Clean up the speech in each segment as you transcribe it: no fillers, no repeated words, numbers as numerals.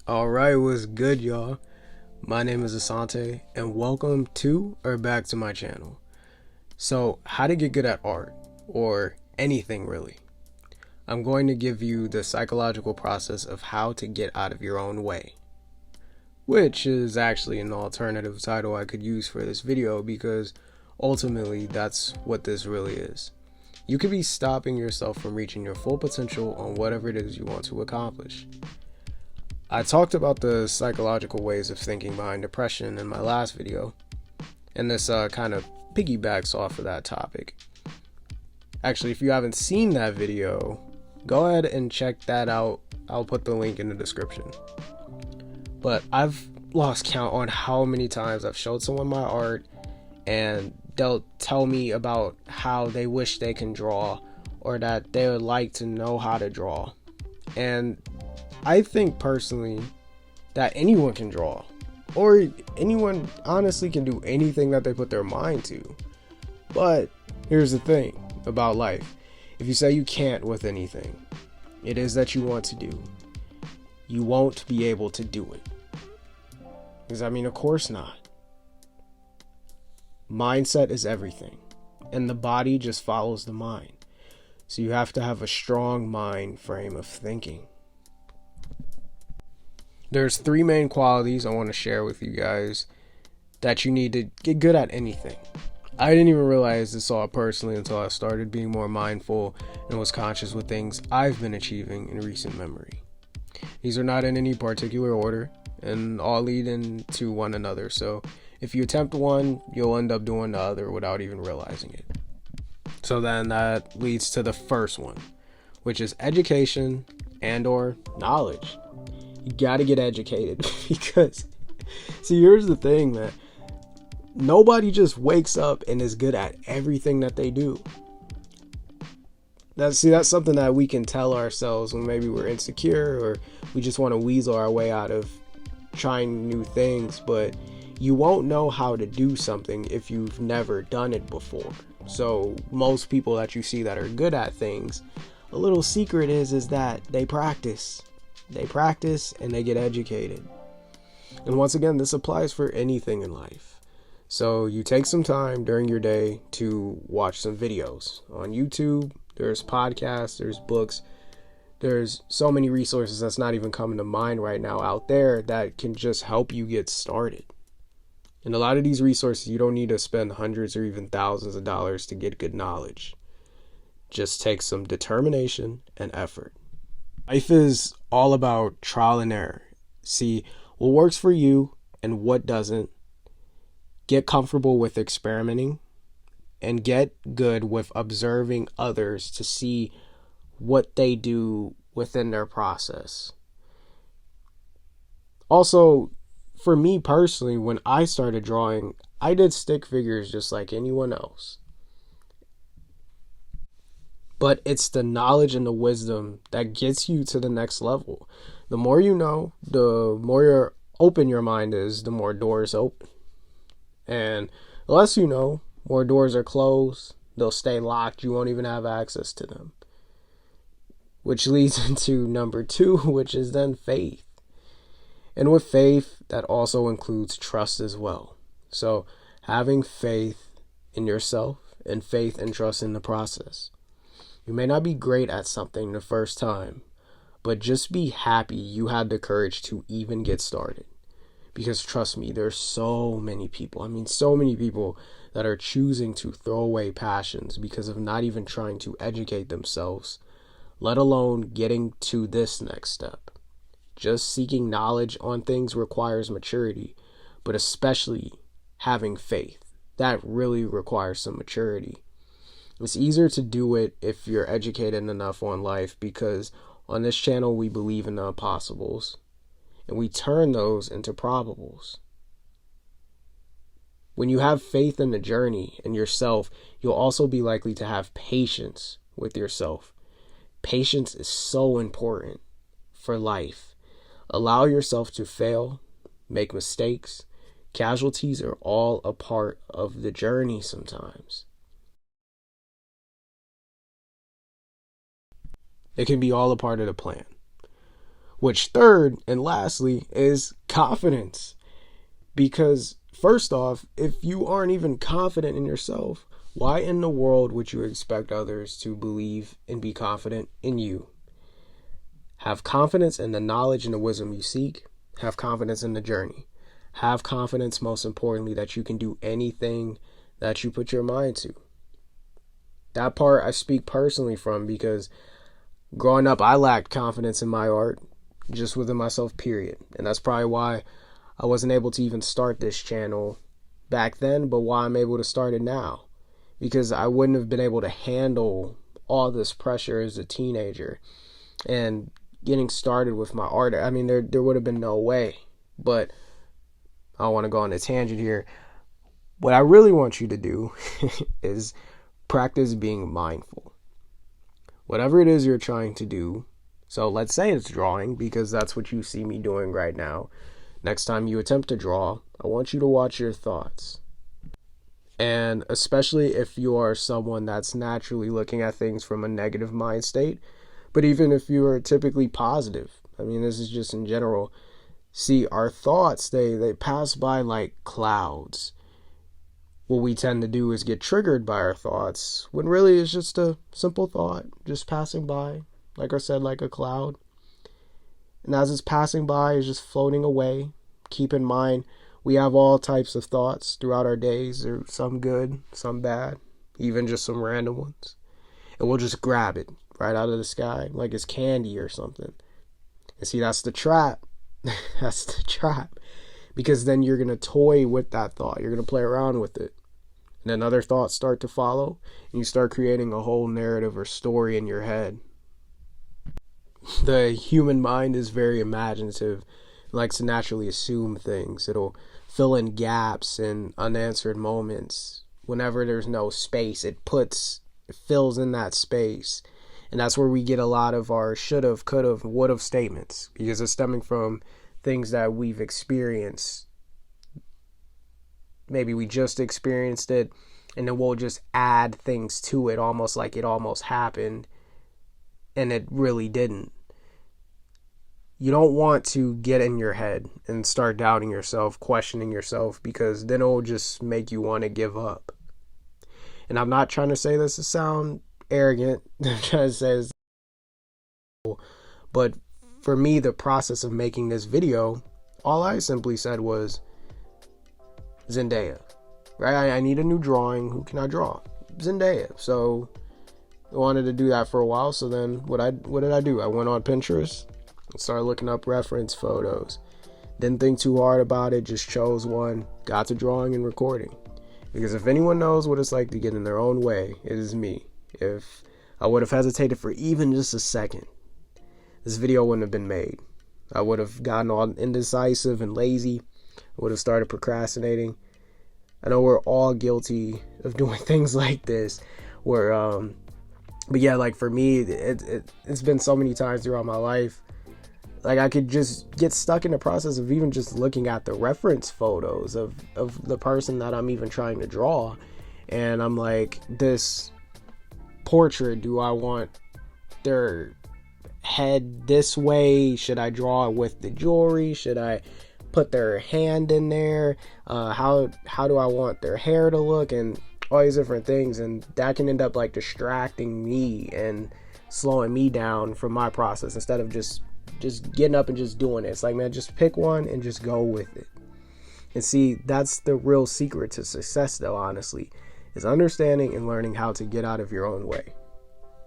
Alright, what's good, y'all? My name is Asante, and welcome to or back to my channel. So, how to get good at art, or anything really. I'm going to give you the psychological process of how to get out of your own way. Which is actually an alternative title I could use for this video because ultimately that's what this really is. You could be stopping yourself from reaching your full potential on whatever it is you want to accomplish. I talked about the psychological ways of thinking behind depression in my last video, and this kind of piggybacks off of that topic. Actually, if you haven't seen that video, go ahead and check that out. I'll put the link in the description. But I've lost count on how many times I've showed someone my art and they'll tell me about how they wish they can draw or that they would like to know how to draw. And I think personally that anyone can draw, or anyone honestly can do anything that they put their mind to. But here's the thing about life. If you say you can't with anything it is that you want to do, you won't be able to do it. Because of course not. Mindset is everything, and the body just follows the mind. So you have to have a strong mind frame of thinking. There's three main qualities I want to share with you guys that you need to get good at anything. I didn't even realize this all personally until I started being more mindful and was conscious with things I've been achieving in recent memory. These are not in any particular order and all lead into one another, so if you attempt one, you'll end up doing the other without even realizing it. So then that leads to the first one, which is education and or knowledge. You gotta get educated because, see, here's the thing, man. Nobody just wakes up and is good at everything that they do. That's something that we can tell ourselves when maybe we're insecure or we just want to weasel our way out of trying new things, but you won't know how to do something if you've never done it before. So most people that you see that are good at things, a little secret is that they practice. They practice and they get educated. And once again, this applies for anything in life. So you take some time during your day to watch some videos on YouTube. There's podcasts, there's books, there's so many resources that's not even coming to mind right now out there that can just help you get started. And a lot of these resources, you don't need to spend hundreds or even thousands of dollars to get good knowledge. Just take some determination and effort. Life is all about trial and error. See what works for you and what doesn't. Get comfortable with experimenting and get good with observing others to see what they do within their process. Also, for me personally, when I started drawing, I did stick figures just like anyone else. But it's the knowledge and the wisdom that gets you to the next level. The more you know, the more open your mind is, the more doors open. And the less you know, more doors are closed. They'll stay locked. You won't even have access to them. Which leads into number 2, which is then faith. And with faith, that also includes trust as well. So having faith in yourself and faith and trust in the process. You may not be great at something the first time, but just be happy you had the courage to even get started. Because trust me, there's so many people that are choosing to throw away passions because of not even trying to educate themselves, let alone getting to this next step. Just seeking knowledge on things requires maturity, but especially having faith. That really requires some maturity. It's easier to do it if you're educated enough on life, because on this channel we believe in the impossibles and we turn those into probables. When you have faith in the journey and yourself, you'll also be likely to have patience with yourself. Patience is so important for life. Allow yourself to fail, make mistakes. Casualties are all a part of the journey sometimes. It can be all a part of the plan. Which third and lastly is confidence. Because first off, if you aren't even confident in yourself, why in the world would you expect others to believe and be confident in you? Have confidence in the knowledge and the wisdom you seek. Have confidence in the journey. Have confidence, most importantly, that you can do anything that you put your mind to. That part I speak personally from, because growing up, I lacked confidence in my art, just within myself, period. And that's probably why I wasn't able to even start this channel back then, but why I'm able to start it now. Because I wouldn't have been able to handle all this pressure as a teenager. And getting started with my art, I mean, there would have been no way. But I don't want to go on a tangent here. What I really want you to do is practice being mindful. Whatever it is you're trying to do, so let's say it's drawing, because that's what you see me doing right now. Next time you attempt to draw, I want you to watch your thoughts. And especially if you are someone that's naturally looking at things from a negative mind state, but even if you are typically positive, I mean, this is just in general. See, our thoughts, they pass by like clouds. What we tend to do is get triggered by our thoughts, when really it's just a simple thought, just passing by, like I said, like a cloud. And as it's passing by, it's just floating away. Keep in mind, we have all types of thoughts throughout our days. There's some good, some bad, even just some random ones. And we'll just grab it right out of the sky, like it's candy or something. And see, that's the trap. That's the trap. Because then you're going to toy with that thought. You're going to play around with it. And then other thoughts start to follow. And you start creating a whole narrative or story in your head. The human mind is very imaginative. It likes to naturally assume things. It'll fill in gaps and unanswered moments. Whenever there's no space, it fills in that space. And that's where we get a lot of our should've, could've, would've statements. Because it's stemming from things that we've experienced. Maybe we just experienced it, and then we'll just add things to it, almost like it almost happened, and it really didn't. You don't want to get in your head and start doubting yourself, questioning yourself, because then it'll just make you want to give up. And I'm not trying to say this to sound arrogant. I'm trying to say this, but for me, the process of making this video, all I simply said was Zendaya, right? I need a new drawing. Who can I draw? Zendaya. So I wanted to do that for a while. So then what did I do? I went on Pinterest and started looking up reference photos. Didn't think too hard about it. Just chose one. Got to drawing and recording. Because if anyone knows what it's like to get in their own way, it is me. If I would have hesitated for even just a second, this video wouldn't have been made. I would have gotten all indecisive and lazy. I would have started procrastinating. I know we're all guilty of doing things like this. But yeah, like for me, it's been so many times throughout my life. Like I could just get stuck in the process of even just looking at the reference photos of the person that I'm even trying to draw. And I'm like, this portrait, do I want their head this way? Should I draw it with the jewelry? Should I put their hand in there? How do I want their hair to look? And all these different things. And that can end up like distracting me and slowing me down from my process, instead of just getting up and just doing it. It's like, man, just pick one and just go with it. And see, that's the real secret to success, though, honestly, is understanding and learning how to get out of your own way,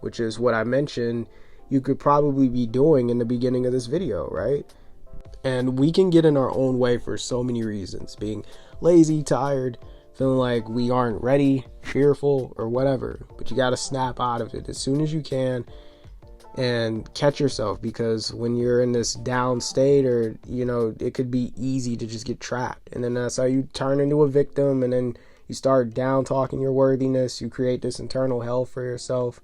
which is what I mentioned you could probably be doing in the beginning of this video, right? And we can get in our own way for so many reasons: being lazy, tired, feeling like we aren't ready, fearful, or whatever. But you got to snap out of it as soon as you can and catch yourself, because when you're in this down state, or it could be easy to just get trapped, and then that's how you turn into a victim, and then you start down talking your worthiness. You create this internal hell for yourself,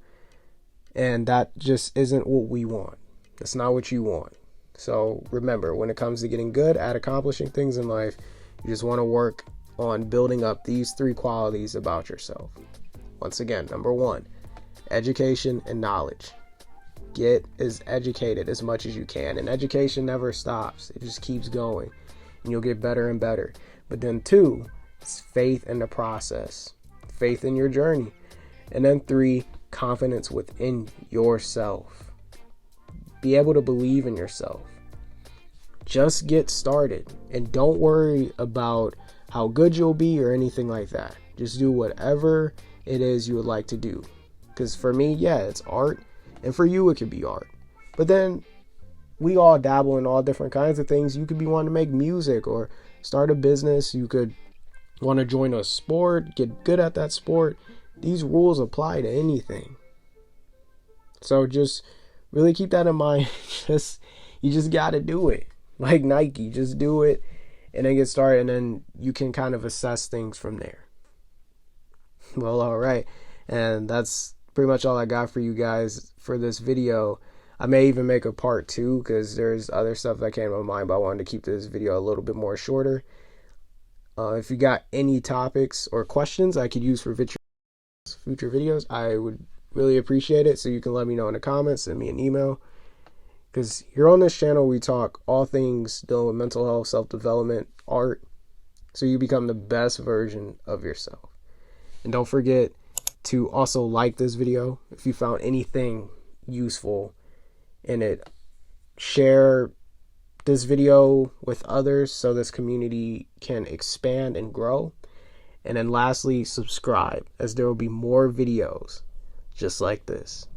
and that just isn't what we want. That's not what you want. So remember, when it comes to getting good at accomplishing things in life, you just want to work on building up these 3 qualities about yourself. Once again, number 1, education and knowledge. get as educated as much as you can. And education never stops. It just keeps going. And you'll get better and better. But then 2, it's faith in the process. Faith in your journey. And then 3, confidence within yourself. Be able to believe in yourself. Just get started. And don't worry about how good you'll be or anything like that. Just do whatever it is you would like to do. Because for me, yeah, it's art. And for you, it could be art. But then we all dabble in all different kinds of things. You could be wanting to make music or start a business. You could want to join a sport, get good at that sport. These rules apply to anything. So just really keep that in mind. You just got to do it. Like Nike, just do it and then get started. And then you can kind of assess things from there. Well, all right. And that's pretty much all I got for you guys for this video. I may even make a part 2 because there's other stuff that came to my mind, but I wanted to keep this video a little bit more shorter. If you got any topics or questions I could use for future videos, I would really appreciate it. So you can let me know in the comments, send me an email. Because here on this channel, we talk all things dealing with mental health, self-development, art, so you become the best version of yourself. And don't forget to also like this video if you found anything useful in it. Share this video with others so this community can expand and grow. And then lastly, subscribe, as there will be more videos just like this.